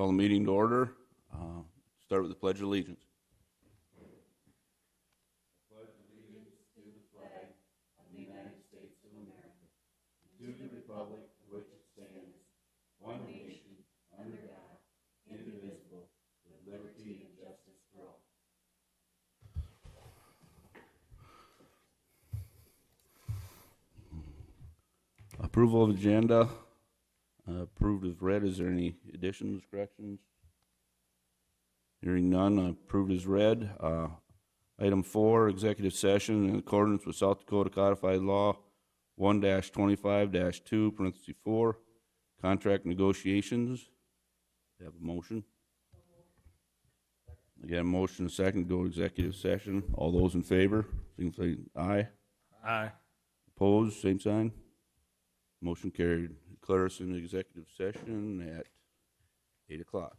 Call the meeting to order. Start with the Pledge of Allegiance. Approval of agenda. Approved as read. Is there any additions, corrections? Hearing none, approved as read. Item 4, executive session in accordance with South Dakota Codified Law 1-25-2, parenthesis 4, contract negotiations. Have a motion? Again, motion and second to go to executive session. All those in favor, say aye. Aye. Opposed, same sign. Motion carried. Declare us in executive session at 8 o'clock.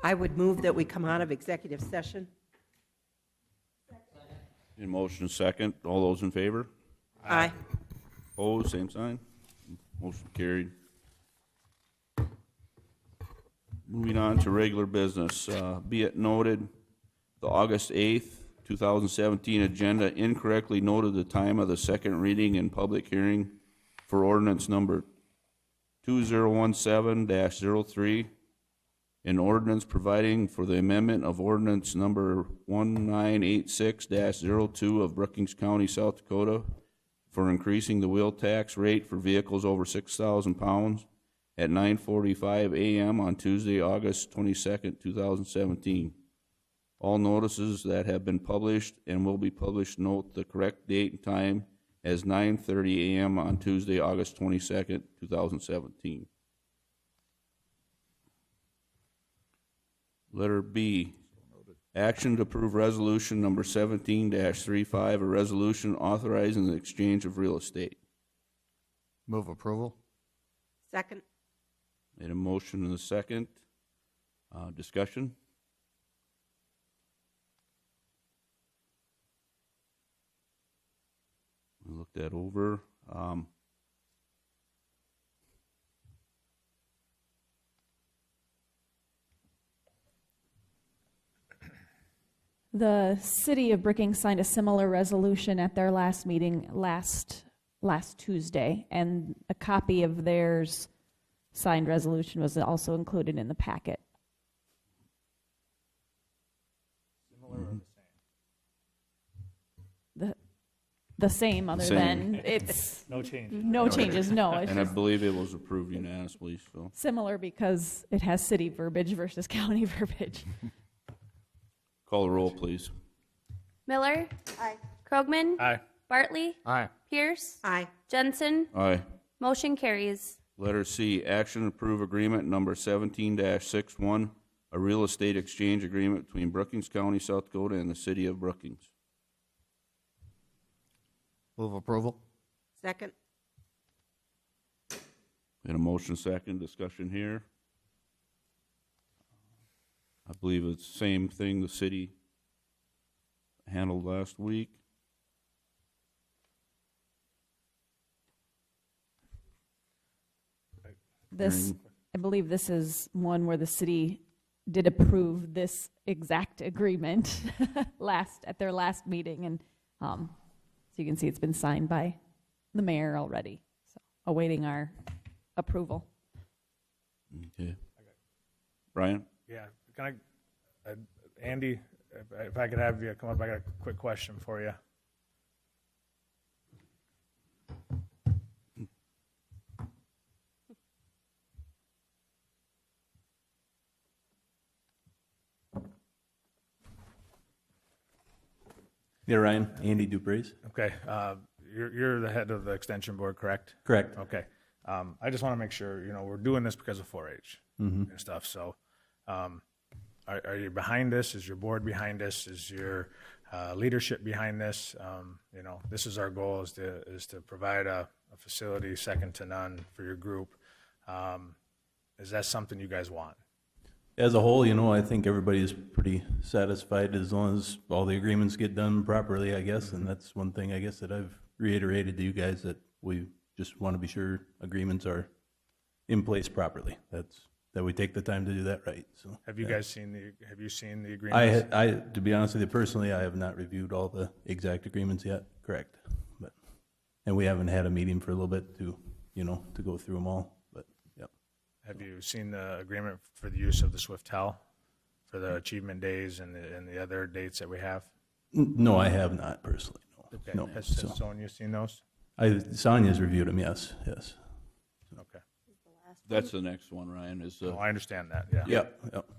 I would move that we come out of executive session. In motion second, all those in favor? Aye. Opposed, same sign. Motion carried. Moving on to regular business. Be it noted, the August 8th, 2017 agenda incorrectly noted the time of the second reading and public hearing for ordinance number 2017-03, an ordinance providing for the amendment of ordinance number 1986-02 of Brookings County, South Dakota, for increasing the wheel tax rate for vehicles over 6,000 pounds at 9:45 a.m. on Tuesday, August 22nd, 2017. All notices that have been published and will be published note the correct date and time as 9:30 a.m. on Tuesday, August 22nd, 2017. Letter B, action to approve resolution number 17-35, a resolution authorizing the exchange of real estate. Move approval. Second. Made a motion and a second. Discussion? We looked that over. The city of Brookings signed a similar resolution at their last meeting last Tuesday, and a copy of theirs signed resolution was also included in the packet. Similar or The same, other Same. than it's no change? no changes, no. It's And I just believe it was approved unanimously, so. similar because it has city verbiage versus county verbiage. Call the roll, please. Miller. Aye. Krogman. Aye. Bartley. Aye. Pierce. Aye. Jensen. Aye. Motion carries. Letter C, action to approve agreement number 17-61, a real estate exchange agreement between Brookings County, South Dakota and the city of Brookings. Move approval. Second. And a motion second, discussion here. I believe it's the same thing the city handled last week. This, I believe this is one where the city did approve this exact agreement at their last meeting, and so you can see it's been signed by the mayor already, so awaiting our approval. Okay. Brian? Yeah, can I, Andy, if I could have you come up, I got a quick question for you. Yeah, Ryan, Andy Dupreez. Okay, you're the head of the extension board, correct? Correct. Okay, I just want to make sure, we're doing this because of 4-H and stuff, so, are you behind this? Is your board behind this? Is your leadership behind this? This is our goal, is to provide a facility second to none for your group. Is that something you guys want? As a whole, I think everybody is pretty satisfied as long as all the agreements get done properly, I guess. And that's one thing, I guess, that I've reiterated to you guys, that we just want to be sure agreements are in place properly. That we take the time to do that right. So, Have you guys seen the agreements? I, to be honest with you, personally, I have not reviewed all the exact agreements yet. Correct. And we haven't had a meeting for a little bit to go through them all. But yeah. Have you seen the agreement for the use of the Swiftel for the achievement days and the other dates that we have? No, I have not personally. No. Okay. No. Has So, Sonia seen those? Sonia's reviewed them. Yes. Okay. That's the next one, Ryan, is Oh, I understand that, yeah. Yeah.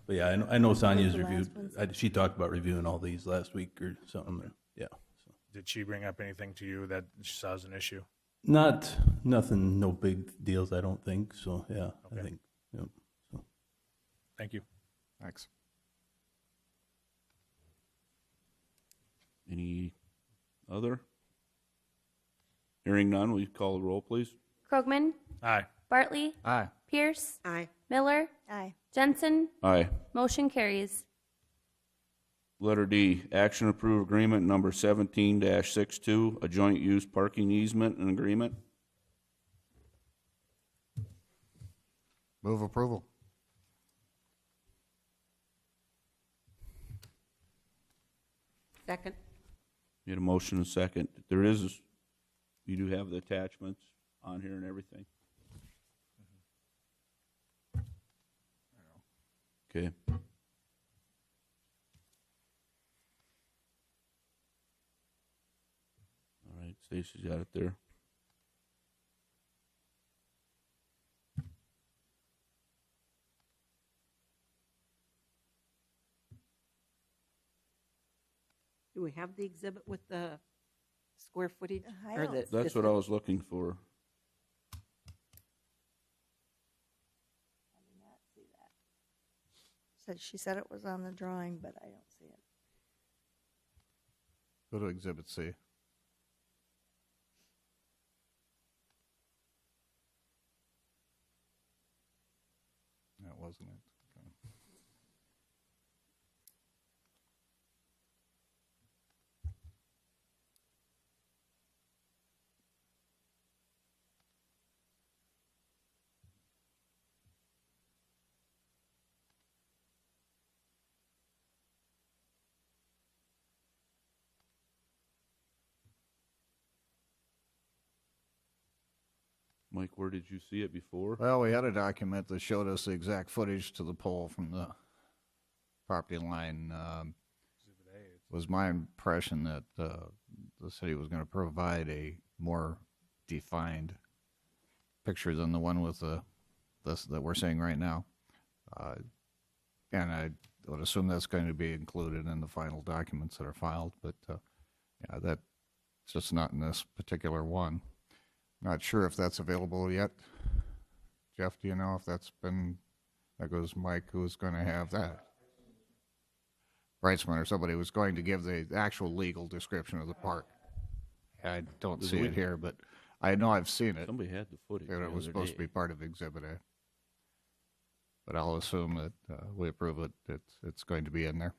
But yeah, I know Sonia's the last reviewed. ones? She talked about reviewing all these last week or something. Yeah. So. Did she bring up anything to you that she saw as an issue? Nothing, no big deals, I don't think. So yeah, Okay. I think. Yep. So. Thank you. Thanks. any other? Hearing none, will you call the roll, please? Krogman. Aye. Bartley. Aye. Pierce. Aye. Miller. Aye. Jensen. Aye. Motion carries. Letter D, action approve agreement number 17-62, a joint use parking easement and agreement. Move approval. Second. Need a motion and a second. There is, you do have the attachments on here and everything. Okay. All right, Stacy's got it there. Do we have the exhibit with the square footage? Or the That's what I was looking for. She said it was on the drawing, but I don't see it. Go to Exhibit C. That wasn't it. Okay. Mike, where did you see it before? Well, we had a document that showed us the exact footage to the pole from the property line. Was my impression that the city was going to provide a more defined picture than the one with this that we're seeing right now. And I would assume that's going to be included in the final documents that are filed, but yeah, that's just not in this particular one. Not sure if that's available yet. Jeff, do you know if that's been, that goes Mike, who's going to have that? Brightsman or somebody was going to give the actual legal description of the park. I don't see it here, but I know I've seen it. Somebody had the footage. And it the was other supposed to day. be part of Exhibit A. But I'll assume that we approve it, it's going to be in there.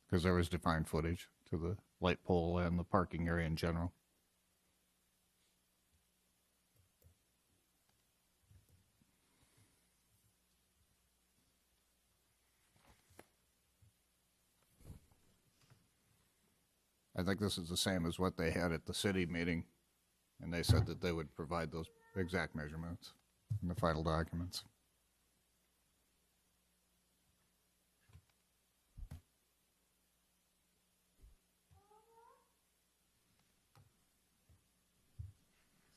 Because there was defined footage to the light pole and the parking area in general. I think this is the same as what they had at the city meeting, and they said that they would provide those exact measurements in the final documents.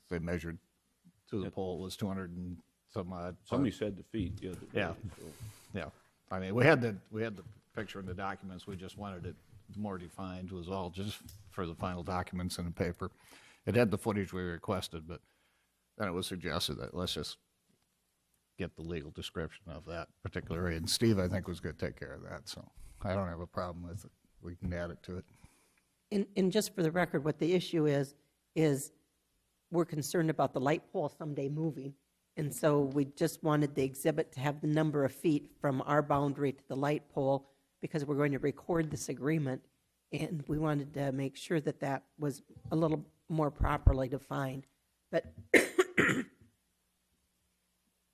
They measured to the pole was 200 and some odd. Somebody said the feet the other day. Yeah. so. Yeah, I mean, we had the picture in the documents, we just wanted it more defined, was all just for the final documents in the paper. It had the footage we requested, but then it was suggested that let's just get the legal description of that particular area. And Steve, I think, was going to take care of that, so I don't have a problem with it. We can add it to it. And just for the record, what the issue is we're concerned about the light pole someday moving. And so we just wanted the exhibit to have the number of feet from our boundary to the light pole because we're going to record this agreement. And we wanted to make sure that that was a little more properly defined. But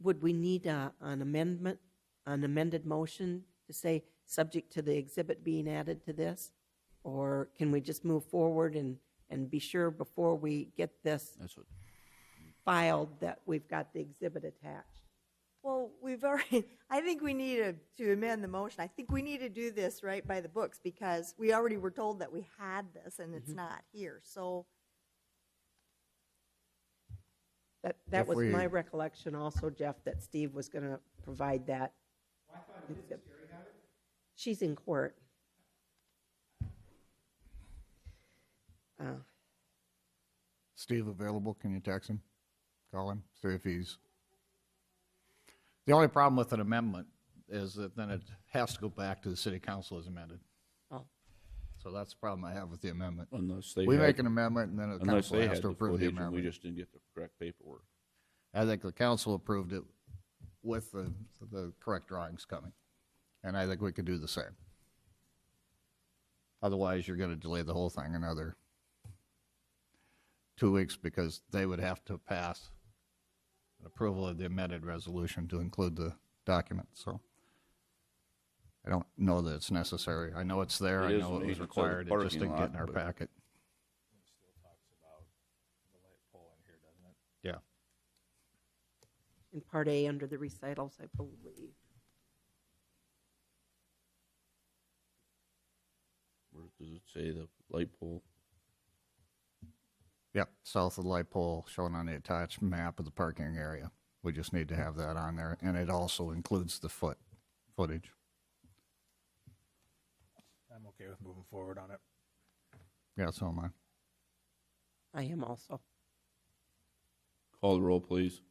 would we need an amendment, an amended motion to say, subject to the exhibit being added to this? Or can we just move forward and be sure before we get this That's what. filed that we've got the exhibit attached? Well, we've already, I think we need to amend the motion. I think we need to do this right by the books because we already were told that we had this and it's not here. So That If was we- my recollection also, Jeff, that Steve was going to provide that. She's in court. Steve available? Can you text him? Call him, see if he's... The only problem with an amendment is that then it has to go back to the city council as amended. Oh. So that's the problem I have with the amendment. Unless they We had, make an amendment and then the unless council they has had to the approve the footage and we amendment. just didn't get the correct paperwork. I think the council approved it with the correct drawings coming. And I think we could do the same. Otherwise, you're going to delay the whole thing another 2 weeks because they would have to pass an approval of the amended resolution to include the document. So I don't know that it's necessary. I know it's there. I It is know it was maintenance of the required. It just parking didn't get in lot, our but- packet. Still talks about the light pole in here, doesn't it? Yeah. In Part A under the recitals, I believe. Where does it say the light pole? Yep, south of the light pole shown on the attached map of the parking area. We just need to have that on there, and it also includes the footage. I'm okay with moving forward on it. Yeah, so am I. I am also. Call the roll, please.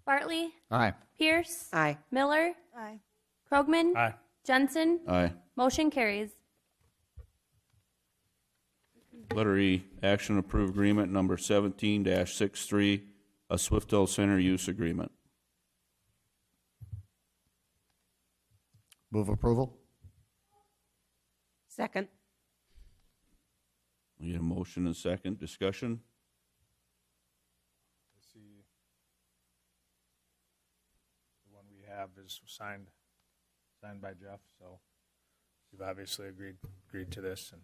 Bartley, Aye. Pierce, Aye. Miller, Aye. Krogman, Aye. Jensen. Aye. Motion carries. Letter E, action approve agreement number 17-63, a Swiftel Center use agreement. Move approval? Second. We get a motion and second. Discussion? I see the one we have is signed by Jeff, so you've obviously agreed to this. And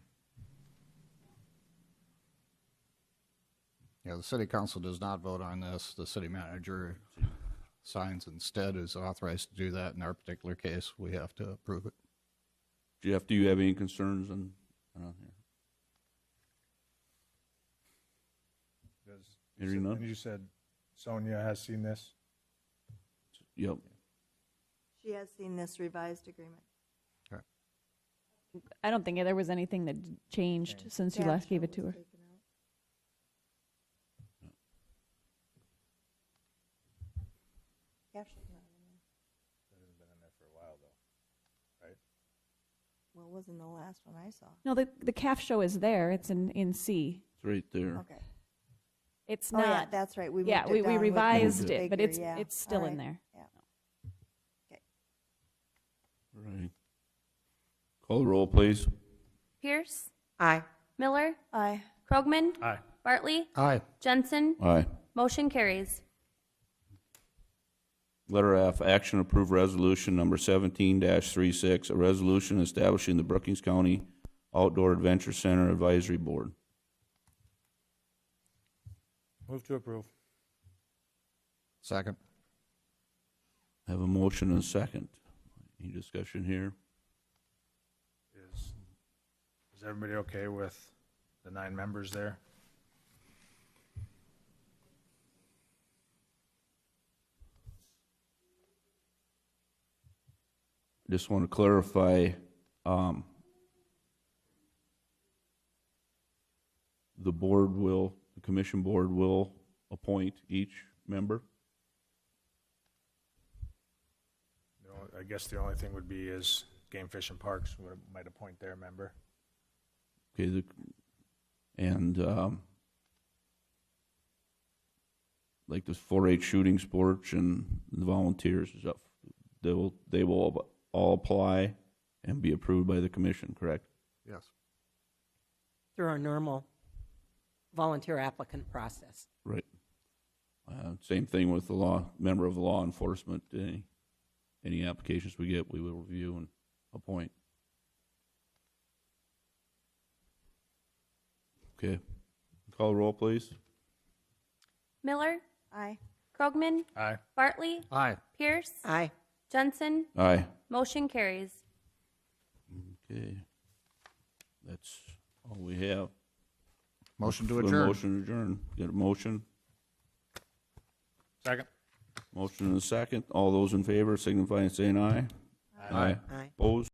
Yeah, the city council does not vote on this. The city manager signs instead, is authorized to do that. In our particular case, we have to approve it. Jeff, do you have any concerns on here? Hearing none? and you said Sonia has seen this? Yep. She has seen this revised agreement. I don't think there was anything that changed since you Yeah, last gave it to was her. taken out. Caption's not in there. It hasn't been in there for a while, though, right? Well, it wasn't the last one I saw. No, the calf show is there. It's in C. It's right there. Okay. It's Oh, yeah, not. that's right. We Yeah, moved it we down with the revised figure, it, but yeah. it's still All in right. there. Yeah. Right. Call the roll, please. Pierce, Aye. Miller, Aye. Krogman, Aye. Bartley, Aye. Jensen. Aye. Motion carries. Letter F, action approve resolution number 17-36, a resolution establishing the Brookings County Outdoor Adventure Center Advisory Board. Move to approve. Second? Have a motion and a second. Any discussion here? Is everybody okay with the 9 members there? Just want to clarify, the commission board will appoint each member. I guess the only thing would be is Game Fish and Parks might appoint their member. Okay, like the 4-H shooting sports and the volunteers, is up. They will all apply and be approved by the commission, correct? Yes. Through our normal volunteer applicant process. Right. Same thing with the member of law enforcement. Any applications we get, we will review and appoint. Okay. Call the roll, please. Miller, Aye. Krogman, Aye. Bartley, Aye. Pierce, Aye. Jensen. Aye. Motion carries. Okay. That's all we have. Motion to For the adjourn. Motion to adjourn. Get a motion? Second. Motion and a second. All those in favor signify by saying aye. Aye. Aye. Opposed?